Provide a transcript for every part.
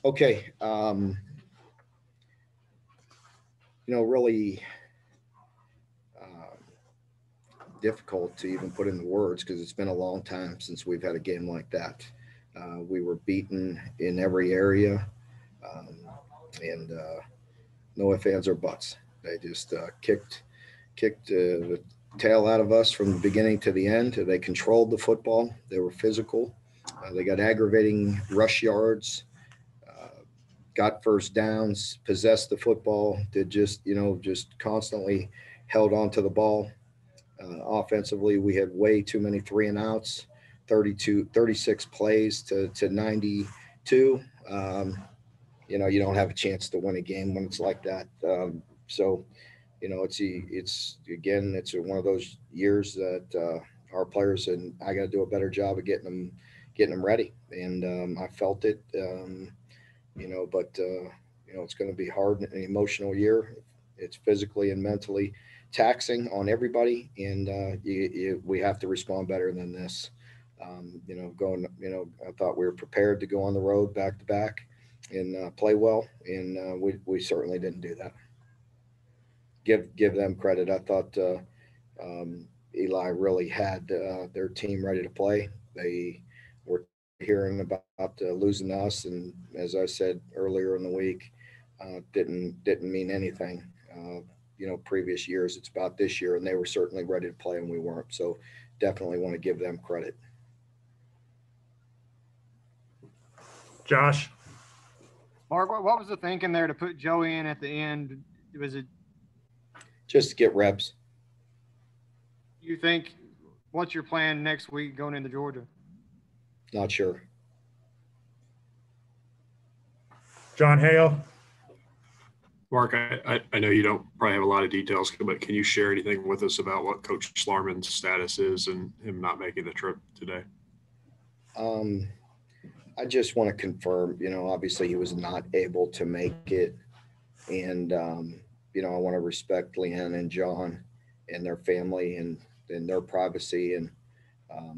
Okay. Really uh, difficult to even put into words because it's been a long time since we've had a game like that. We were beaten in every area, um, and no ifs, ands, or buts. They just kicked the tail out of us from the beginning to the end. They controlled the football. They were physical. They got aggravating rush yards. Uh, got first downs, possessed the football. Did just constantly held on to the ball. Offensively, we had way too many three and outs, 36 plays to 92. Um, you don't have a chance to win a game when it's like that. So, it's again, it's one of those years that our players and I got to do a better job of getting them ready. And I felt it, but it's going to be hard and an emotional year. It's physically and mentally taxing on everybody, and we have to respond better than this. I thought we were prepared to go on the road back to back and play well, and we certainly didn't do that. Give them credit. I thought Eli really had their team ready to play. They were tired of hearing about losing to us, and as I said earlier in the week, didn't mean anything. Previous years. It's about this year, and they were certainly ready to play, and we weren't. So, definitely want to give them credit. Josh? Mark, what was the thinking there to put Joe in at the end? Was it just to get reps? You think what's your plan next week going into Georgia? Not sure. John Hale? Mark, I know you don't probably have a lot of details, but can you share anything with us about what Coach Schlarman's status is and him not making the trip today? Um, I just want to confirm, obviously he was not able to make it. And, I want to respect Leanne and John and their family and their privacy. And, I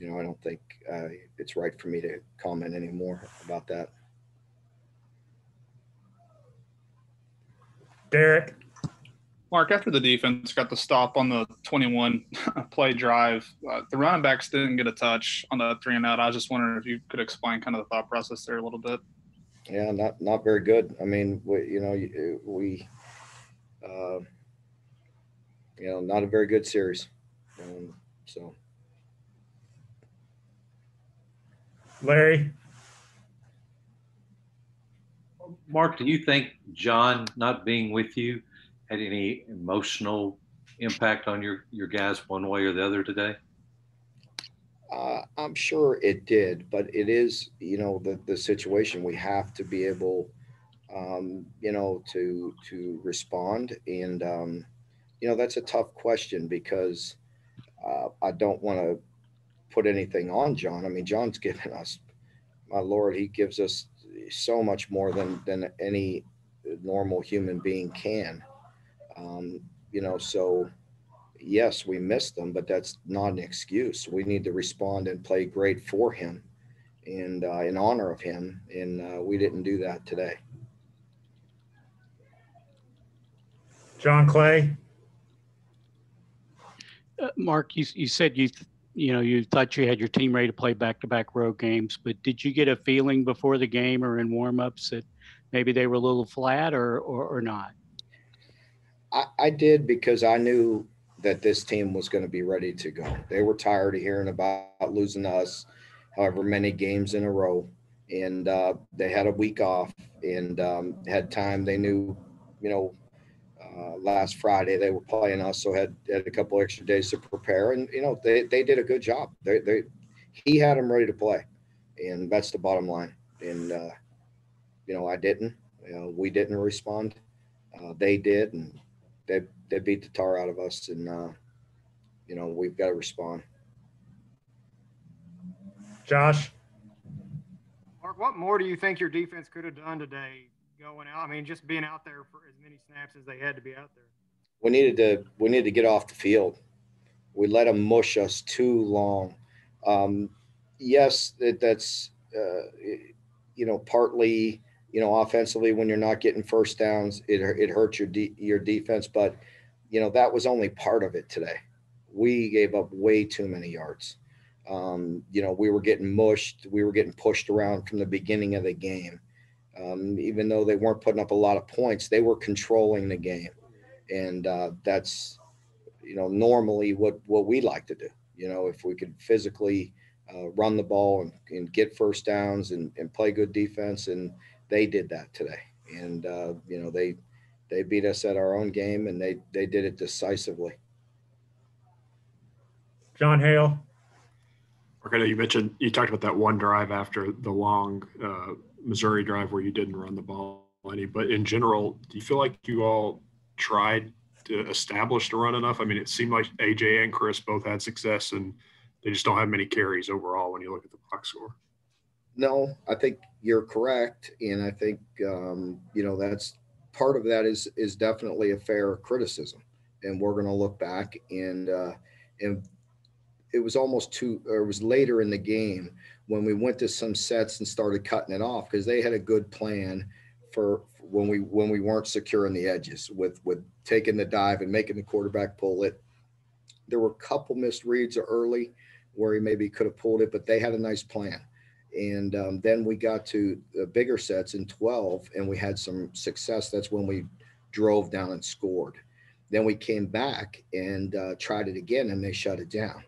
don't think it's right for me to comment anymore about that. Derek? Mark, after the defense got the stop on the 21 play drive, the running backs didn't get a touch on the 3-and-out. I was just wondering if you could explain kind of the thought process there a little bit. Yeah, not very good. I mean, we not a very good series. So, Larry? Mark, do you think John not being with you had any emotional impact on your guys one way or the other today? I'm sure it did, but it is, the situation. We have to be able, to respond, and that's a tough question because I don't want to put anything on John. I mean, John's given us, my Lord, he gives us so much more than any normal human being can. So yes, we missed them, but that's not an excuse. We need to respond and play great for him and in honor of him, and we didn't do that today. John Clay? Mark, you said you thought you had your team ready to play back-to-back road games, but did you get a feeling before the game or in warm-ups that maybe they were a little flat or not? I did, because I knew that this team was going to be ready to go. They were tired of hearing about losing to us however many games in a row, and they had a week off and had time. They knew, last Friday they were playing us, so had a couple extra days to prepare, and they did a good job. He had them ready to play, and that's the bottom line. And I didn't. We didn't respond. They did, and they beat the tar out of us, and we've got to respond. Josh? Mark, what more do you think your defense could have done today going out? I mean, just being out there for as many snaps as they had to be out there. We needed to get off the field. We let them mush us too long. Yes, that's partly, offensively when you're not getting first downs, it hurts your defense. But, that was only part of it today. We gave up way too many yards. We were getting mushed. We were getting pushed around from the beginning of the game. Even though they weren't putting up a lot of points, they were controlling the game. And that's, normally what we like to do. If we could physically run the ball and get first downs and play good defense, and they did that today. And they beat us at our own game, and they did it decisively. John Hale. Okay, you talked about that one drive after the long Missouri drive where you didn't run the ball any, but in general, do you feel like you all tried to establish the run enough? I mean, it seemed like AJ and Chris both had success, and they just don't have many carries overall when you look at the box score. No, I think you're correct, and I think that's part of that is definitely a fair criticism, and we're going to look back and it was it was later in the game when we went to some sets and started cutting it off, because they had a good plan for when we weren't secure in the edges with taking the dive and making the quarterback pull it. There were a couple missed reads early where he maybe could have pulled it, but they had a nice plan. And then we got to the bigger sets in 12, and we had some success. That's when we drove down and scored. Then we came back and tried it again, and they shut it down.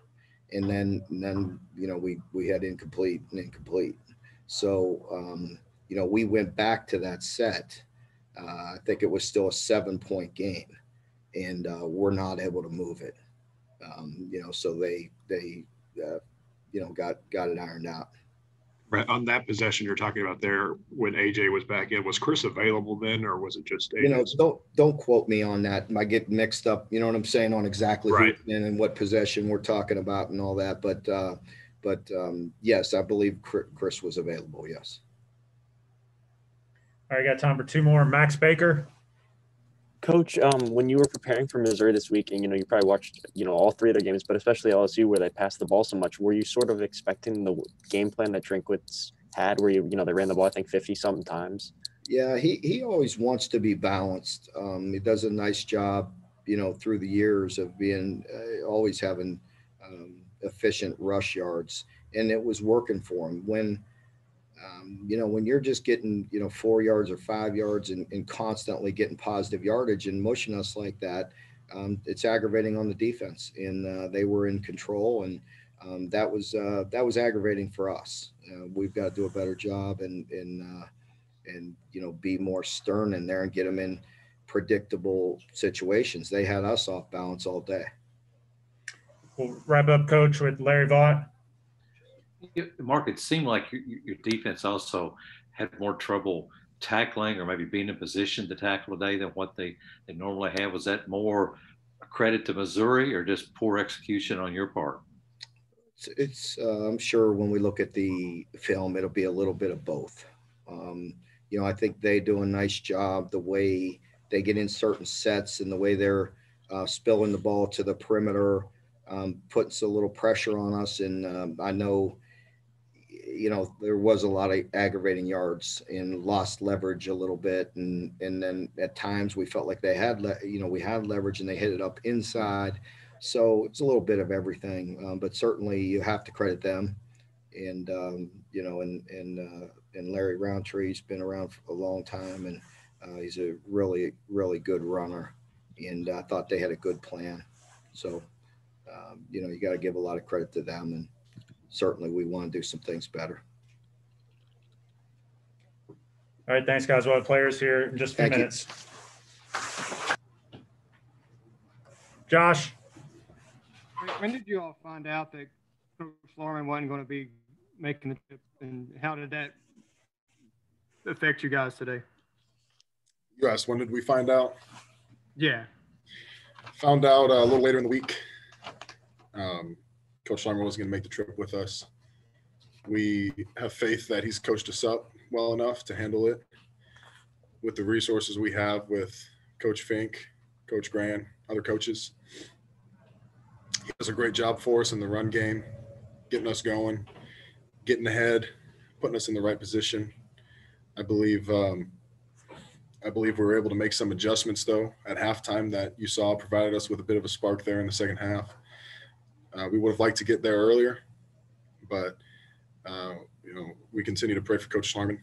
And then we had incomplete. So we went back to that set. I think it was still a 7-point game, and we're not able to move it. So they got it ironed out. Right. On that possession you're talking about there, when AJ was back in, was Chris available then, or was it just AJ? Don't quote me on that. I get mixed up, you know what I'm saying, on exactly right. who and what possession we're talking about and all that. But yes, I believe Chris was available. Yes. All right, got time for two more. Max Baker. Coach, when you were preparing for Missouri this week, and you probably watched all three of their games, but especially LSU where they passed the ball so much, were you sort of expecting the game plan that Drinkwitz had, where they ran the ball I think 50-something times? Yeah, he always wants to be balanced. He does a nice job, through the years of being always having efficient rush yards, and it was working for him. When you're just getting 4 yards or 5 yards and constantly getting positive yardage and mushing us like that, it's aggravating on the defense. And they were in control, and that was aggravating for us. We've got to do a better job and be more stern in there and get them in predictable situations. They had us off balance all day. We'll wrap up, Coach, with Larry Vaught. Mark, it seemed like your defense also had more trouble tackling or maybe being in position to tackle today than what they normally have. Was that more a credit to Missouri or just poor execution on your part? It's I'm sure when we look at the film, it'll be a little bit of both. I think they do a nice job the way they get in certain sets and the way they're spilling the ball to the perimeter, puts a little pressure on us. And I know, there was a lot of aggravating yards and lost leverage a little bit. And then at times we felt like they had, we had leverage and they hit it up inside. So it's a little bit of everything, but certainly you have to credit them. And, and Larry Roundtree's been around for a long time, and he's a really, really good runner. And I thought they had a good plan. So, you got to give a lot of credit to them, and certainly we want to do some things better. All right, thanks, guys. We'll have players here in just a few minutes. Josh. When did you all find out that Coach Lorman wasn't going to be making the trip, and how did that affect you guys today? You asked when did we find out? Yeah. Found out a little later in the week. Coach Lorman wasn't going to make the trip with us. We have faith that he's coached us up well enough to handle it with the resources we have with Coach Fink, Coach Gran, other coaches. He does a great job for us in the run game, getting us going, getting ahead, putting us in the right position. I believe we were able to make some adjustments though at halftime that you saw provided us with a bit of a spark there in the second half. We would have liked to get there earlier, but we continue to pray for Coach Schlarman,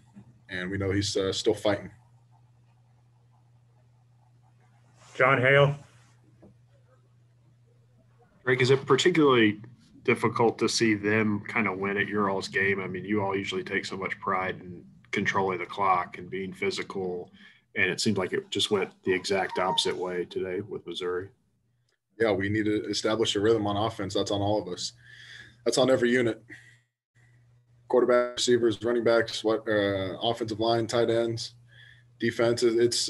and we know he's still fighting. John Hale. Drake, is it particularly difficult to see them kind of win at your all's game? I mean, you all usually take so much pride in controlling the clock and being physical, and it seemed like it just went the exact opposite way today with Missouri. Yeah, we need to establish a rhythm on offense. That's on all of us. That's on every unit. Quarterback, receivers, running backs, offensive line, tight ends, defense. It's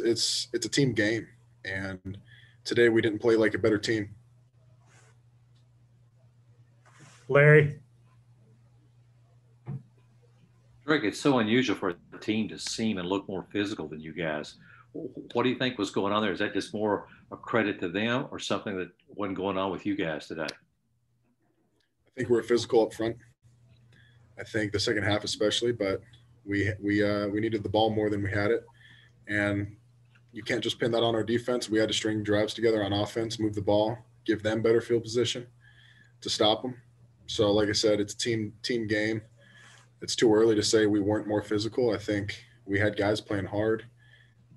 a team game, and today we didn't play like a better team. Larry. Drake, it's so unusual for a team to seem and look more physical than you guys. What do you think was going on there? Is that just more a credit to them or something that wasn't going on with you guys today? I think we're physical up front. I think the second half especially, but we needed the ball more than we had it. And you can't just pin that on our defense. We had to string drives together on offense, move the ball, give them better field position to stop them. So like I said, it's a team game. It's too early to say we weren't more physical. I think we had guys playing hard,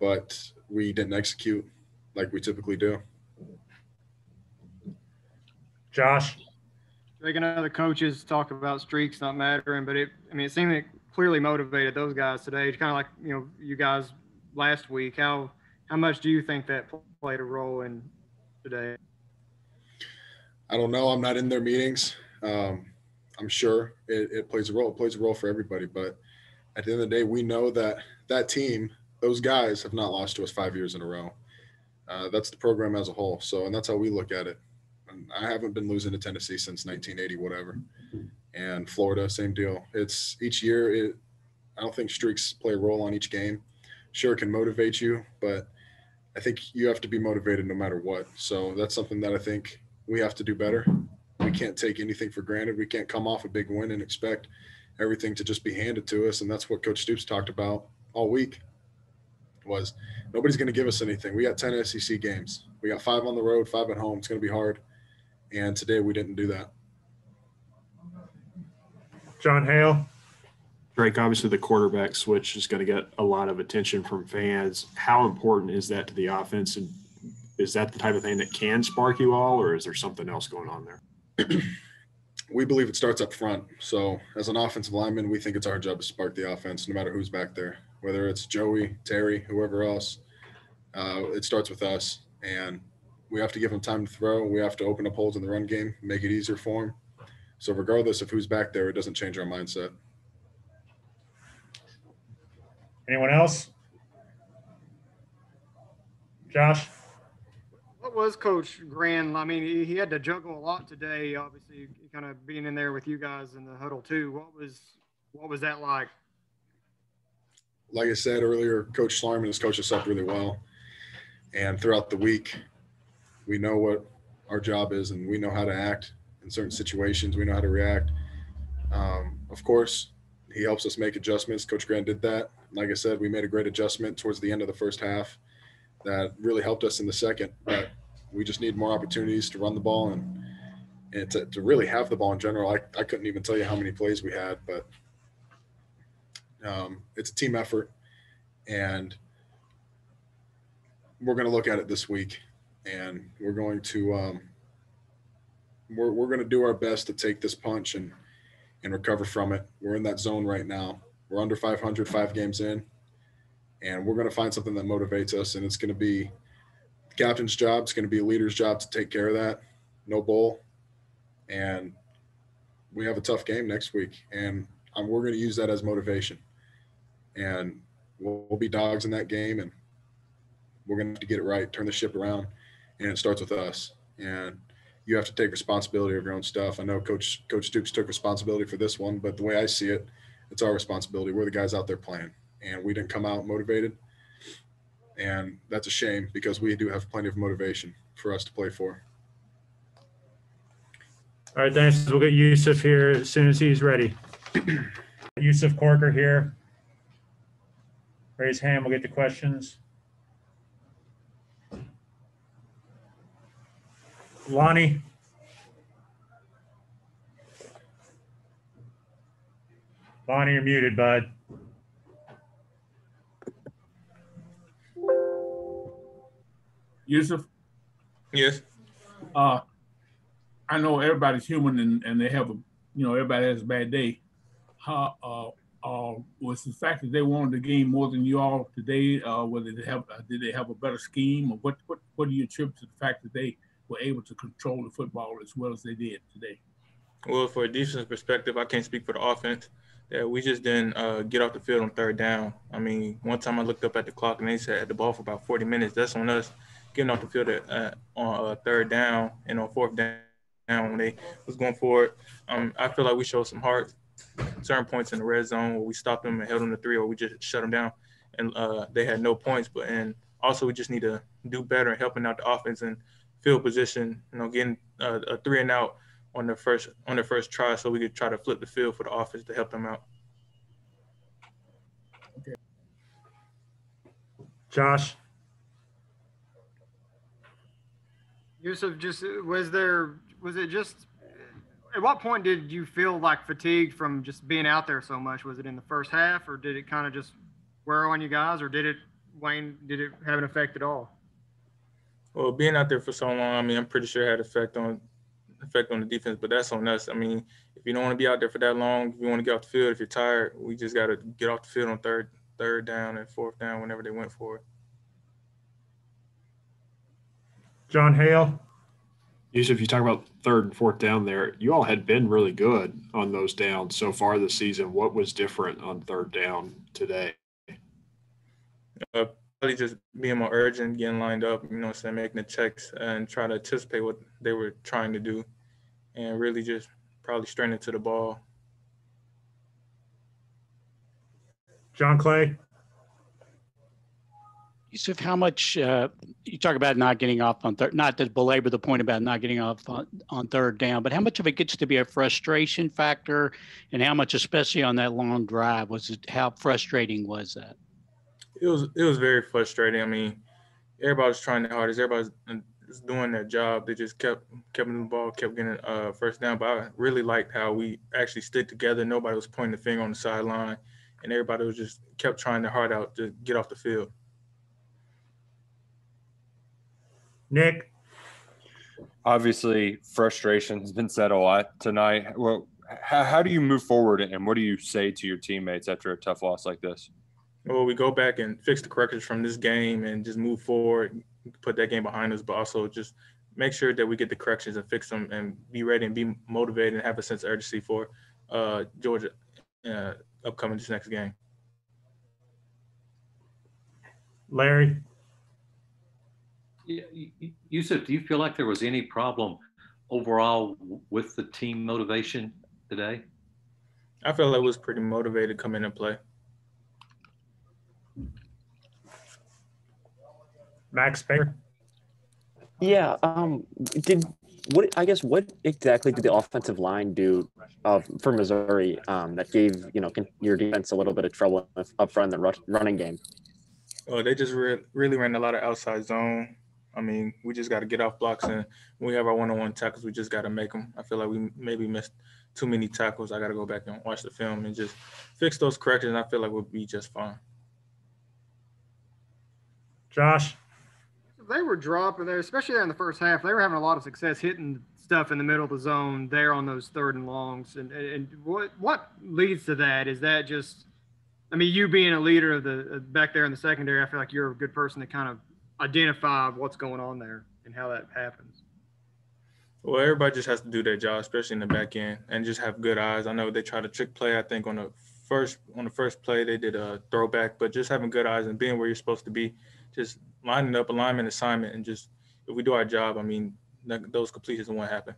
but we didn't execute like we typically do. Josh. Drake, I know the coaches talk about streaks not mattering, but it seemed it clearly motivated those guys today. It's kind of like, you guys last week. How much do you think that played a role in today? I don't know. I'm not in their meetings. I'm sure it plays a role. It plays a role for everybody. But at the end of the day, we know that team, those guys have not lost to us 5 years in a row. That's the program as a whole. And that's how we look at it. And I haven't been losing to Tennessee since 1980, whatever. And Florida, same deal. It's each year. I don't think streaks play a role on each game. Sure, it can motivate you, but I think you have to be motivated no matter what. So that's something that I think we have to do better. We can't take anything for granted. We can't come off a big win and expect everything to just be handed to us. And that's what Coach Stoops talked about all week was nobody's going to give us anything. We got 10 SEC games. We got 5 on the road, 5 at home. It's going to be hard. And today we didn't do that. John Hale. Drake, obviously the quarterback switch is going to get a lot of attention from fans. How important is that to the offense? And is that the type of thing that can spark you all, or is there something else going on there? We believe it starts up front. So as an offensive lineman, we think it's our job to spark the offense no matter who's back there, whether it's Joey, Terry, whoever else. It starts with us, and we have to give them time to throw. We have to open up holes in the run game, make it easier for them. So regardless of who's back there, it doesn't change our mindset. Anyone else? Josh. What was Coach Grand? I mean, he had to juggle a lot today. Obviously, kind of being in there with you guys in the huddle too. What was that like? Like I said earlier, Coach Schlarman has coached us up really well. And throughout the week, we know what our job is and we know how to act in certain situations. We know how to react. Of course, he helps us make adjustments. Coach Grant did that. Like I said, we made a great adjustment towards the end of the first half that really helped us in the second. But we just need more opportunities to run the ball and to really have the ball in general. I couldn't even tell you how many plays we had, but it's a team effort. And we're going to look at it this week, and we're going to we're going to do our best to take this punch and recover from it. We're in that zone right now. We're under 500, 5 games in, and we're going to find something that motivates us, and it's going to be the captain's job. It's going to be a leader's job to take care of that. No bowl, and we have a tough game next week, and we're going to use that as motivation, and we'll be dogs in that game, and we're going to have to get it right, turn the ship around, and it starts with us. And you have to take responsibility of your own stuff. I know Coach Stoops took responsibility for this one, but the way I see it, it's our responsibility. We're the guys out there playing, and we didn't come out motivated. And that's a shame because we do have plenty of motivation for us to play for. All right, thanks. We'll get Yusuf here as soon as he's ready. Yusuf Corker here. Raise hand, we'll get the questions. Lonnie? Lonnie, you're muted, bud. Yusuf, Yes. I know everybody's human and they have everybody has a bad day. How was the fact that they wanted the game more than you all today? Whether did they have a better scheme, or what do you attribute to the fact that they were able to control the football as well as they did today? Well, for a defensive perspective, I can't speak for the offense. That we just didn't get off the field on third down. I mean, one time I looked up at the clock and they said had the ball for about 40 minutes. That's on us getting off the field on third down and on fourth down when they was going for it. I feel like we showed some heart. Certain points in the red zone where we stopped them and held them to 3, or we just shut them down, and they had no points. And also we just need to do better in helping out the offense and field position. Getting a 3 and out on their first try, so we could try to flip the field for the offense to help them out. Okay. Josh? Yusuf, was it just at what point did you feel like fatigued from just being out there so much? Was it in the first half, or did it kind of just wear on you guys, or did it have an effect at all? Well, being out there for so long, I mean, I'm pretty sure it had effect on the defense, but that's on us. I mean, if you don't want to be out there for that long, if you want to get off the field, if you're tired, we just got to get off the field on third down and fourth down whenever they went for it. John Hale? Yusuf, you talk about third and fourth down there. You all had been really good on those downs so far this season. What was different on third down today? Probably just being more urgent, getting lined up, making the checks and try to anticipate what they were trying to do, and really just probably straight into the ball. John Clay? Yusuf, how much you talk about not getting off on third, not to belabor the point about not getting off on third down, but how much of it gets to be a frustration factor, and how much, especially on that long drive, how frustrating was that? It was very frustrating. I mean, everybody was trying their hardest. Everybody was doing their job. They just kept moving the ball, kept getting first down. But I really liked how we actually stick together. Nobody was pointing the finger on the sideline, and everybody was just kept trying their heart out to get off the field. Nick? Obviously, frustration has been said a lot tonight. Well, how do you move forward, and what do you say to your teammates after a tough loss like this? Well, we go back and fix the corrections from this game and just move forward, put that game behind us, but also just make sure that we get the corrections and fix them and be ready and be motivated and have a sense of urgency for Georgia upcoming this next game. Larry? Yeah, Yusuf, do you feel like there was any problem overall with the team motivation today? I feel like it was pretty motivated to come in and play. Max Baker? Yeah. What exactly did the offensive line do for Missouri that gave your defense a little bit of trouble up front in the running game? Oh, they just really ran a lot of outside zone. I mean, we just got to get off blocks, and when we have our one-on-one tackles, we just got to make them. I feel like we maybe missed too many tackles. I got to go back and watch the film and just fix those corrections. I feel like we'll be just fine. Josh? They were dropping there, especially there in the first half. They were having a lot of success hitting stuff in the middle of the zone there on those third and longs. And what leads to that? Is that just, I mean, you being a leader of the back there in the secondary, I feel like you're a good person to kind of identify what's going on there and how that happens. Well, everybody just has to do their job, especially in the back end, and just have good eyes. I know they tried to trick play. I think on the first play they did a throwback, but just having good eyes and being where you're supposed to be, just lining up, alignment, assignment, and just if we do our job, I mean, those completions won't happen.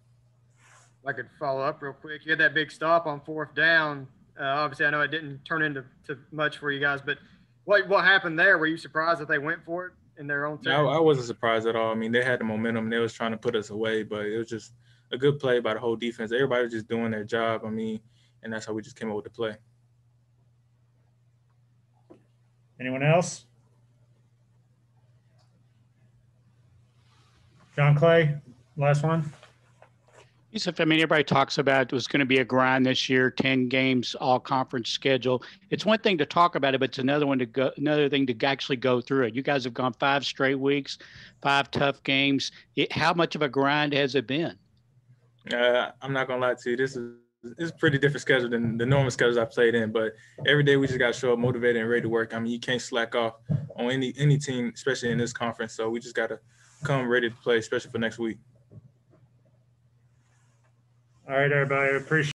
I could follow up real quick. You had that big stop on fourth down. Obviously, I know it didn't turn into much for you guys, but what happened there? Were you surprised that they went for it in their own team? I wasn't surprised at all. I mean, they had the momentum and they was trying to put us away, but it was just a good play by the whole defense. Everybody was just doing their job. I mean, and that's how we just came up with the play. Anyone else? John Clay, last one. Yusuf, I mean, everybody talks about it was going to be a grind this year, 10 games, all conference schedule. It's one thing to talk about it, but it's another thing to actually go through it. You guys have gone 5 straight weeks, 5 tough games. How much of a grind has it been? I'm not gonna lie to you. This is a pretty different schedule than the normal schedules I played in. But every day we just got to show up motivated and ready to work. I mean, you can't slack off on any team, especially in this conference. So we just got to come ready to play, especially for next week. All right, everybody. I appreciate